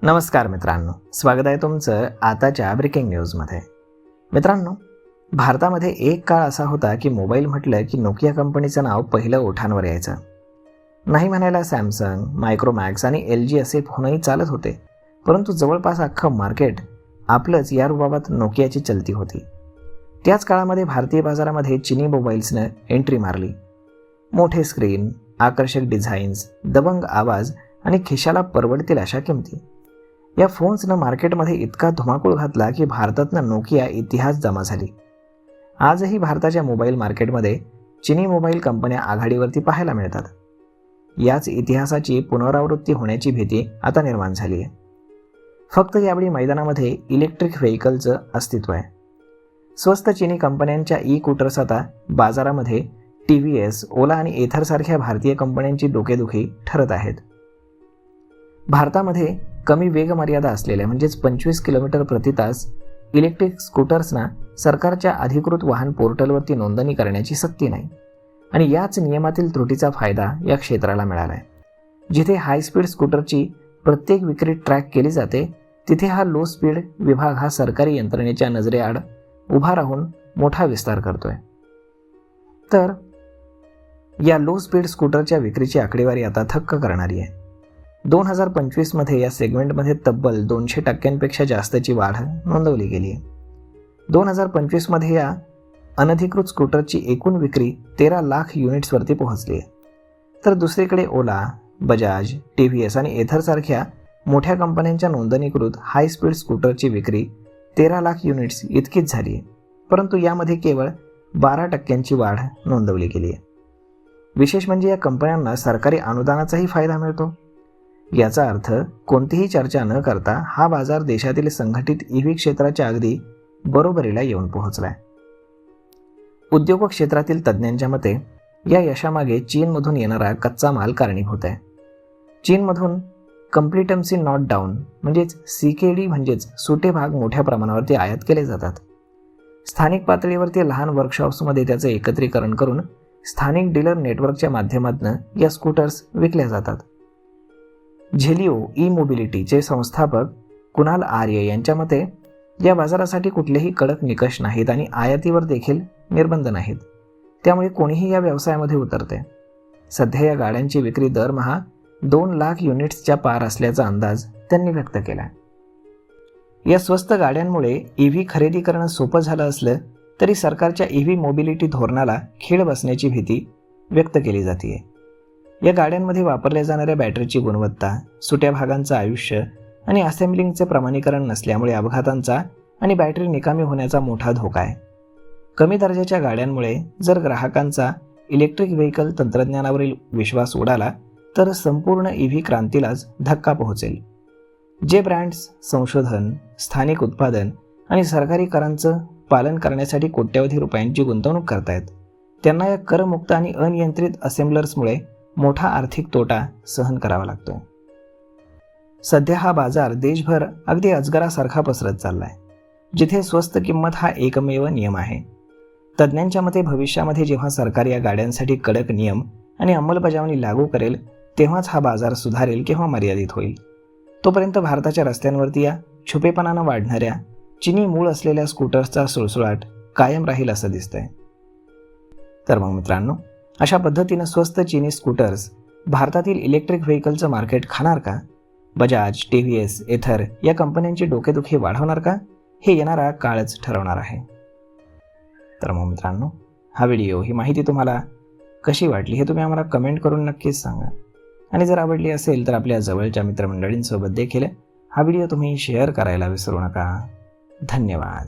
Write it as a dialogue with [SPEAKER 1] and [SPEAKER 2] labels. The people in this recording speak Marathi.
[SPEAKER 1] नमस्कार मित्रांनो, स्वागत आहे तुमचं आताच्या ब्रेकिंग न्यूजमध्ये. मित्रांनो, भारतामध्ये एक काळ असा होता की मोबाईल म्हटलं की नोकिया कंपनीचं नाव पहिलं ओठांवर यायचं. नाही म्हणायला सॅमसंग, मायक्रोमॅक्स आणि LG असे फोनही चालत होते, परंतु जवळपास अख्खं मार्केट आपलंच या रुबाबात नोकियाची चलती होती. त्याच काळामध्ये भारतीय बाजारामध्ये चिनी मोबाईल्सनं एंट्री मारली. मोठे स्क्रीन, आकर्षक डिझाईन्स, दबंग आवाज आणि खिशाला परवडतील अशा किमती. या फोन्सनं मार्केटमध्ये इतका धुमाकूळ घातला की भारतातनं नोकिया इतिहास जमा झाली. आजही भारताच्या मोबाईल मार्केटमध्ये चिनी मोबाईल कंपन्या आघाडीवरती पाहायला मिळतात. याच इतिहासाची पुनरावृत्ती होण्याची भीती आता निर्माण झाली आहे. फक्त यावेळी मैदानामध्ये इलेक्ट्रिक व्हेकलचं अस्तित्व आहे. स्वस्त चिनी कंपन्यांच्या ई-स्कूटर्स आता बाजारामध्ये TVS, ओला आणि एथरसारख्या भारतीय कंपन्यांची डोकेदुखी ठरत आहेत. भारतामध्ये कमी वेगमर्यादा असलेल्या म्हणजेच 25 किलोमीटर प्रति तास इलेक्ट्रिक स्कूटर्सना सरकारच्या अधिकृत वाहन पोर्टलवरती नोंदणी करण्याची सक्ती नाही आणि याच नियमातील त्रुटीचा फायदा या क्षेत्राला मिळाला आहे. जिथे हाय स्पीड स्कूटरची प्रत्येक विक्री ट्रॅक केली जाते, तिथे हा लो स्पीड विभाग हा सरकारी यंत्रणेच्या नजरेआड उभा राहून मोठा विस्तार करतोय. तर या लो स्पीड स्कूटरच्या विक्रीची आकडेवारी आता थक्क करणारी आहे. 2025 या सेगमेंटमध्ये तब्बल 200% जास्तची वाढ नोंदवली गेली आहे. 2025 या अनधिकृत स्कूटरची एकूण विक्री 13 लाख युनिट्सवरती पोहोचली आहे. तर दुसरीकडे ओला, बजाज, TVS आणि एथरसारख्या मोठ्या कंपन्यांच्या नोंदणीकृत हाय स्पीड स्कूटरची विक्री 13 लाख युनिट्स इतकीच झाली आहे, परंतु यामध्ये केवळ 12% वाढ नोंदवली गेली आहे. विशेष म्हणजे या कंपन्यांना सरकारी अनुदानाचाही फायदा मिळतो. याचा अर्थ कोणतीही चर्चा न करता हा बाजार देशातील संघटित EV क्षेत्राच्या अगदी बरोबरीला येऊन पोहोचलाय. उद्योग क्षेत्रातील तज्ज्ञांच्या मते या यशामागे चीनमधून येणारा कच्चा माल कारणीभूत आहे. चीनमधून कम्प्लिटन्सी नॉट डाऊन म्हणजेच CKD म्हणजेच सुटे भाग मोठ्या प्रमाणावरती आयात केले जातात. स्थानिक पातळीवरती लहान वर्कशॉप्समध्ये त्याचं एकत्रीकरण करून स्थानिक डीलर नेटवर्कच्या माध्यमातून या स्कूटर्स विकल्या जातात. झेलिओ ई-मोबिलिटीचे संस्थापक कुणाल आर्य यांच्या मते या बाजारासाठी कुठलेही कडक निकष नाहीत आणि आयातीवर देखील निर्बंध नाहीत, त्यामुळे कोणीही या व्यवसायामध्ये उतरते. सध्या या गाड्यांची विक्री दरमहा 2 लाख युनिट्सच्या पार असल्याचा अंदाज त्यांनी व्यक्त केला. या स्वस्त गाड्यांमुळे EV खरेदी करणं सोपं झालं असलं तरी सरकारच्या EV मोबिलिटी धोरणाला खीळ बसण्याची भीती व्यक्त केली जाते. या गाड्यांमध्ये वापरल्या जाणाऱ्या बॅटरीची गुणवत्ता, सुट्या भागांचं आयुष्य आणि असेंब्लिंगचे प्रमाणीकरण नसल्यामुळे अपघातांचा आणि बॅटरी निकामी होण्याचा मोठा धोका आहे. कमी दर्जाच्या गाड्यांमुळे जर ग्राहकांचा इलेक्ट्रिक व्हेकल तंत्रज्ञानावरील विश्वास उडाला तर संपूर्ण EV क्रांतीलाच धक्का पोहोचेल. जे ब्रँड्स संशोधन, स्थानिक उत्पादन आणि सरकारी करांचं पालन करण्यासाठी कोट्यवधी रुपयांची गुंतवणूक करतायत, त्यांना या करमुक्त आणि अनियंत्रित असेंब्लर्समुळे मोठा आर्थिक तोटा सहन करावा लागतोय. सध्या हा बाजार देशभर अगदी अजगरासारखा पसरत चाललाय, जिथे स्वस्त किंमत हा एकमेव नियम आहे. तज्ज्ञांच्या मते भविष्यामध्ये जेव्हा सरकार या गाड्यांसाठी कडक नियम आणि अंमलबजावणी लागू करेल, तेव्हाच हा बाजार सुधारेल किंवा मर्यादित होईल. तोपर्यंत भारताच्या रस्त्यांवरती या छुपेपणानं वाढणाऱ्या चिनी मूळ असलेल्या स्कूटर्सचा सुळसुळाट कायम राहील असं दिसतंय. तर मग मित्रांनो, अशा पद्धतीनं स्वस्त चिनी स्कूटर्स भारतातील इलेक्ट्रिक व्हेकलचं मार्केट खाणार का? बजाज, TVS, एथर या कंपन्यांची डोकेदुखी वाढवणार का? हे येणारा काळच ठरवणार आहे. तर मग मित्रांनो, हा व्हिडिओ, ही माहिती तुम्हाला कशी वाटली हे तुम्ही आम्हाला कमेंट करून नक्कीच सांगा. आणि जर आवडली असेल तर आपल्या जवळच्या मित्रमंडळींसोबत देखील हा व्हिडिओ तुम्ही शेअर करायला विसरू नका. धन्यवाद.